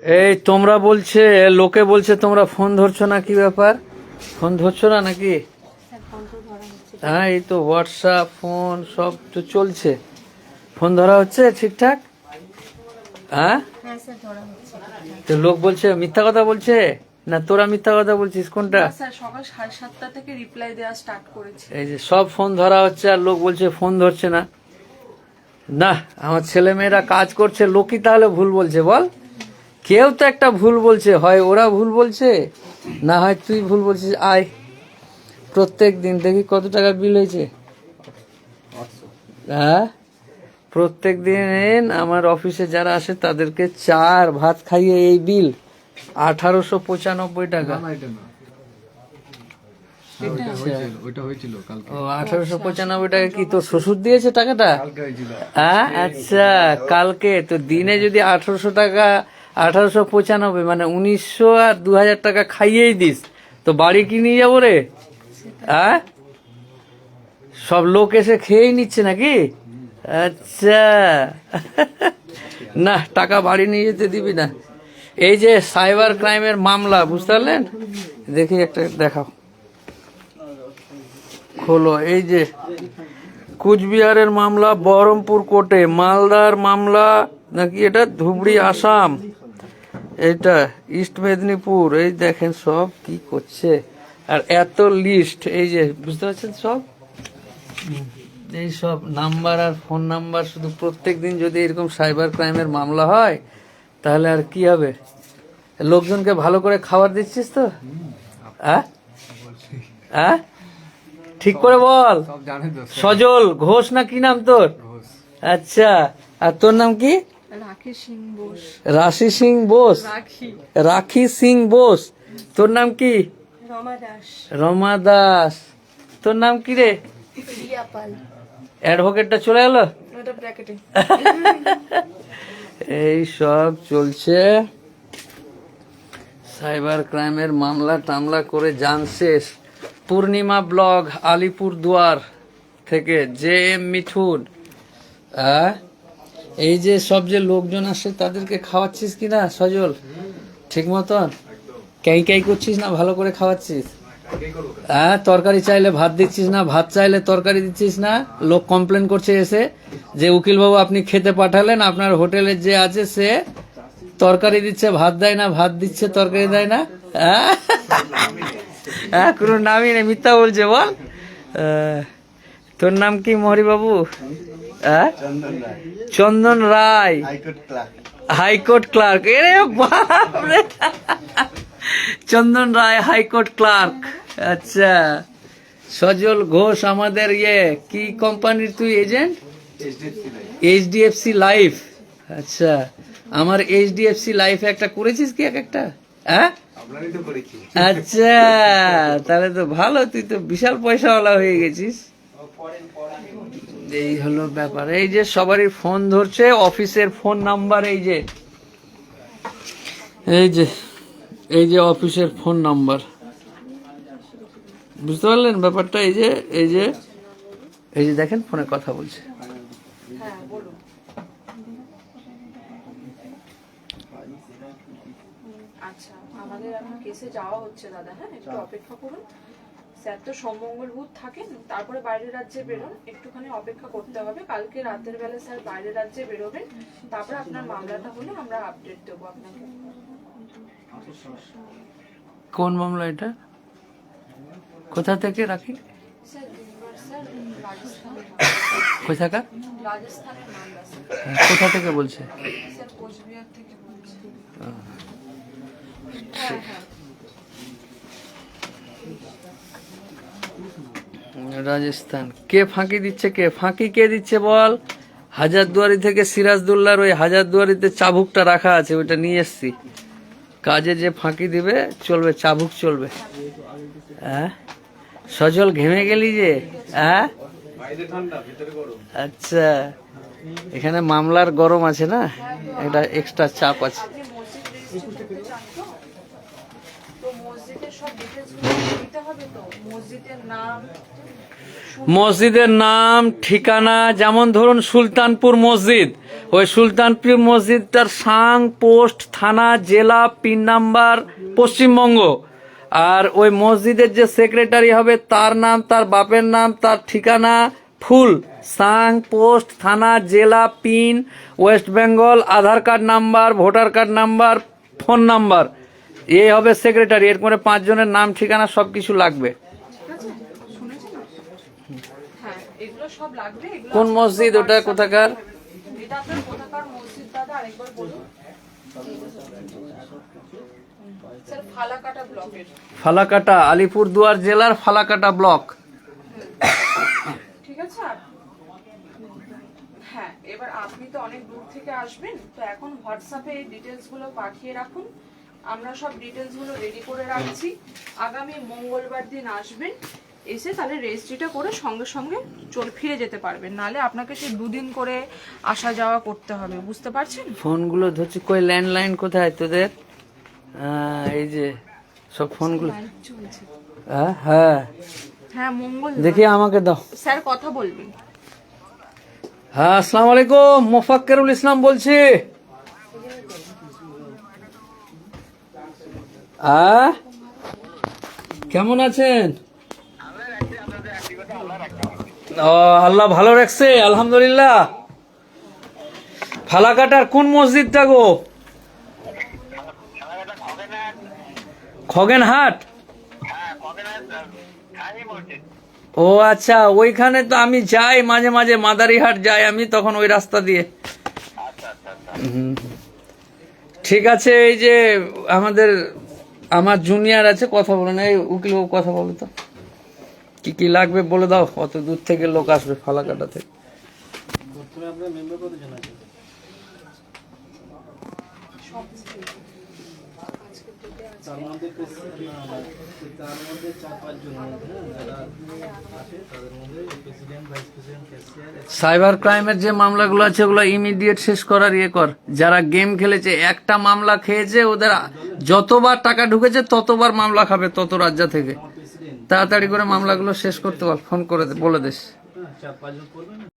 এই তোমরা বলছে, লোকে বলছে তোমরা ফোন ধরছো না, কি ব্যাপার? ফোন ধরছো না নাকি? হ্যাঁ, এই তো হোয়াটসঅ্যাপ ফোন সব তো চলছে, ফোন ধরা হচ্ছে ঠিকঠাক? হ্যাঁ, তো লোক বলছে মিথ্যা কথা বলছে, না তোরা মিথ্যা কথা বলছিস, কোনটা? স্যার সকাল 7:30 থেকে রিপ্লাই দেওয়া স্টার্ট করেছি। এই যে সব ফোন ধরা হচ্ছে আর লোক বলছে ফোন ধরছে না। না, আমার ছেলে মেয়েরা কাজ করছে, লোকই তাহলে ভুল বলছে বল? কেউ তো একটা ভুল বলছে, হয় ওরা ভুল বলছে, না হয় তুই ভুল বলছিস। আয়, প্রত্যেক দিন দেখি কত টাকা বিল হয়েছে। হ্যাঁ, প্রত্যেক দিন আমার অফিসে যারা আসে তাদেরকে চার ভাত খাইয়ে এই বিল 1895 টাকা। ও 1895 টাকা কি তোর শ্বশুর দিয়েছে টাকাটা? হ্যাঁ, আচ্ছা, কালকে তো দিনে যদি 1800 টাকা, 1895 মানে 1900 আর 2000 টাকা খাইয়েই দিস, তো বাড়ি কি নিয়ে যাবো রে? হ্যাঁ, সব লোক এসে খেয়েই নিচ্ছে নাকি? আচ্ছা, না টাকা বাড়ি নিয়ে যেতে দিবি না। এই যে সাইবার ক্রাইমের মামলা, বুঝতে পারলেন? দেখি একটা দেখাও, খোলো। এই যে কুচবিহারের মামলা বহরমপুর কোর্টে, মালদার মামলা নাকি এটা ধুবড়ি আসাম, এটা ইস্ট মেদিনীপুর। এই দেখেন সব কি করছে, আর এত লিস্ট, এই যে বুঝতে পারছেন সব এই সব নাম্বার আর ফোন নাম্বার। শুধু প্রত্যেক দিন যদি এরকম সাইবার ক্রাইমের মামলা হয় তাহলে আর কি হবে? লোকজনকে ভালো করে খাবার দিচ্ছিস তো? হ্যাঁ, হ্যাঁ, ঠিক করে বল। সজল ঘোষ না কি নাম তোর? আচ্ছা, আর তোর নাম কি? রাখি সিং বোস। রাশি সিং বোস, রাখি সিং বোস। তোর নাম কি? রমা দাস। রমা দাস। তোর নাম কি রে? প্রিয়া পাল। অ্যাডভোকেটটা চলে গেল। ওটা ব্র্যাকেটে। এই সব চলছে, সাইবার ক্রাইমের মামলা টামলা করে জান শেষ। পূর্ণিমা ব্লগ আলিপুরদুয়ার থেকে জে এম মিঠুন। এই যে সব যে লোকজন আসে তাদেরকে খাওয়াচ্ছিস কিনা সজল? ঠিক মতন ক্যাই ক্যাই করছিস না? ভালো করে খাওয়াচ্ছিস? হ্যাঁ, তরকারি চাইলে ভাত দিচ্ছিস না, ভাত চাইলে তরকারি দিচ্ছিস না। লোক কমপ্লেন করছে এসে যে উকিল বাবু আপনি খেতে পাঠালেন, আপনার হোটেলের যে আছে সে তরকারি দিচ্ছে ভাত দেয় না, ভাত দিচ্ছে তরকারি দেয় না। হ্যাঁ, কোনো নামই নেই, মিথ্যা বলছে বল। তোর নাম কি মহরি বাবু? হ্যাঁ, চন্দন রায়, হাইকোর্ট ক্লার্ক। এরে বাপরে, চন্দন রায় হাইকোর্ট ক্লার্ক। আচ্ছা, সজল ঘোষ আমাদের ইয়ে কি কোম্পানির তুই এজেন্ট? HDFC life. আচ্ছা, আমার এইচডিএফসি লাইফে একটা করেছিস কি এক একটা? হ্যাঁ, আচ্ছা, তাহলে তো ভালো, তুই তো বিশাল পয়সাওয়ালা হয়ে গেছিস। এই হলো ব্যাপার। এই যে সবারই ফোন ধরছে, অফিসের ফোন নাম্বার, এই যে এই যে এই যে অফিসের ফোন নাম্বার, বুঝতে পারলেন ব্যাপারটা? এই যে এই যে এই যে দেখেন ফোনে কথা বলছে। হ্যাঁ, বলুন। আচ্ছা, আমাদের এখন কেসে যাওয়া হচ্ছে দাদা। হ্যাঁ, একটু অপেক্ষা করুন। স্যার তো সোমমঙ্গল বুধ থাকেন, তারপরে বাইরের রাজ্যে বেরোন, একটুখানি অপেক্ষা করতে হবে। কালকে রাতের বেলা স্যার বাইরের রাজ্যে বেরোবেন, তারপরে আপনার মামলাটা হলে আমরা আপডেট দেবো আপনাকে। কোন মামলা এটা? কোথা থেকে রাখি? স্যার রাজস্থান, কোথাকার? রাজস্থানের মামলা স্যার। কোথা থেকে বলছে? স্যার কোচবিহার থেকে বলছি। হ্যাঁ, হ্যাঁ। রাজস্থান। কে ফাঁকি দিচ্ছে? কে ফাঁকি কে দিচ্ছে বল? হাজারদুয়ারি থেকে সিরাজদুল্লার ওই হাজারদুয়ারিতে চাবুকটা রাখা আছে, ওইটা নিয়ে এসছি। কাজে যে ফাঁকি দিবে চলবে, চাবুক চলবে। হ্যাঁ, সজল ঘেমে গেলি যে? হ্যাঁ, আচ্ছা, এখানে মামলার গরম আছে না, এটা এক্সট্রা চাপ আছে। আপনি মসজিদ রেজিস্ট্রি করতে চান তো? তো মসজিদের সব ডিটেলসগুলো দিতে হবে তো, মসজিদের নাম, মসজিদের নাম, ঠিকানা, যেমন ধরুন সুলতানপুর মসজিদ, ওই সুলতানপুর মসজিদটার সাং, পোস্ট, থানা, জেলা, পিন নাম্বার পশ্চিমবঙ্গ। আর ওই মসজিদের যে সেক্রেটারি হবে তার নাম, তার বাপের নাম, তার ঠিকানা ফুল, সাং, পোস্ট, থানা, জেলা, pin, west Bengal, Aadhaar card number, voter card number, phone number. এই হবে সেক্রেটারি। এর করে 5 জনের নাম, ঠিকানা সবকিছু লাগবে। ঠিক আছে, শুনেছেন? হ্যাঁ, এগুলো সব লাগবে। এগুলো কোন আপনার মসজিদ ওটা, WhatsApp-এ কোথাকার? এটা আপনার কোথাকার মসজিদ দাদা আরেকবার বলুন। স্যার ফালাকাটা ব্লকের। ফালাকাটা, আলিপুরদুয়ার জেলার ফালাকাটা ব্লক। ঠিক আছে। হ্যাঁ, এবার আপনি তো অনেক দূর থেকে আসবেন, তো এখন হোয়াটসঅ্যাপে এই ডিটেলস গুলো পাঠিয়ে রাখুন। আমরা সব ডিটেলস গুলো রেডি করে রাখছি। আগামী মঙ্গলবার দিন আসবেন, এসে তাহলে রেজিস্ট্রিটা করে সঙ্গে সঙ্গে ফিরে যেতে পারবেন। নালে আপনাকে সেই 2 দিন করে আসা যাওয়া করতে হবে, বুঝতে পারছেন? ফোনগুলো ধরছি, কই ল্যান্ডলাইন কোথায় তোদের? এই যে সব ফোনগুলো। চলছে। হ্যাঁ, হ্যাঁ, মঙ্গল দেখি আমাকে দাও। স্যার কথা বলবেন। হ্যাঁ, আসসালামু আলাইকুম, মোফাক্কেরুল ইসলাম বলছি। কেমন আছেন? ও, আল্লাহ ভালো রাখছে, আলহামদুলিল্লাহ। ফালাকাটার কোন মসজিদটা গো? খগেনহাট। ও আচ্ছা, ওইখানে তো আমি যাই মাঝে মাঝে, মাদারিহাট যাই আমি, তখন ওই রাস্তা দিয়ে। হুম। ঠিক আছে, এই যে আমার জুনিয়র আছে, কথা বলে না। এই উকিল বাবু, কথা বলো তো, কি কি লাগবে বলে দাও। অত দূর থেকে লোক আসবে ফালাকাটা থেকে। সাইবার ক্রাইমের যে মামলাগুলো আছে ওগুলো ইমিডিয়েট শেষ করার ইয়ে কর। যারা গেম খেলেছে, একটা মামলা খেয়েছে, ওদের যতবার টাকা ঢুকেছে ততবার মামলা খাবে তত রাজ্য থেকে। তাড়াতাড়ি করে মামলাগুলো শেষ করতে বল, ফোন করে বলে দিস।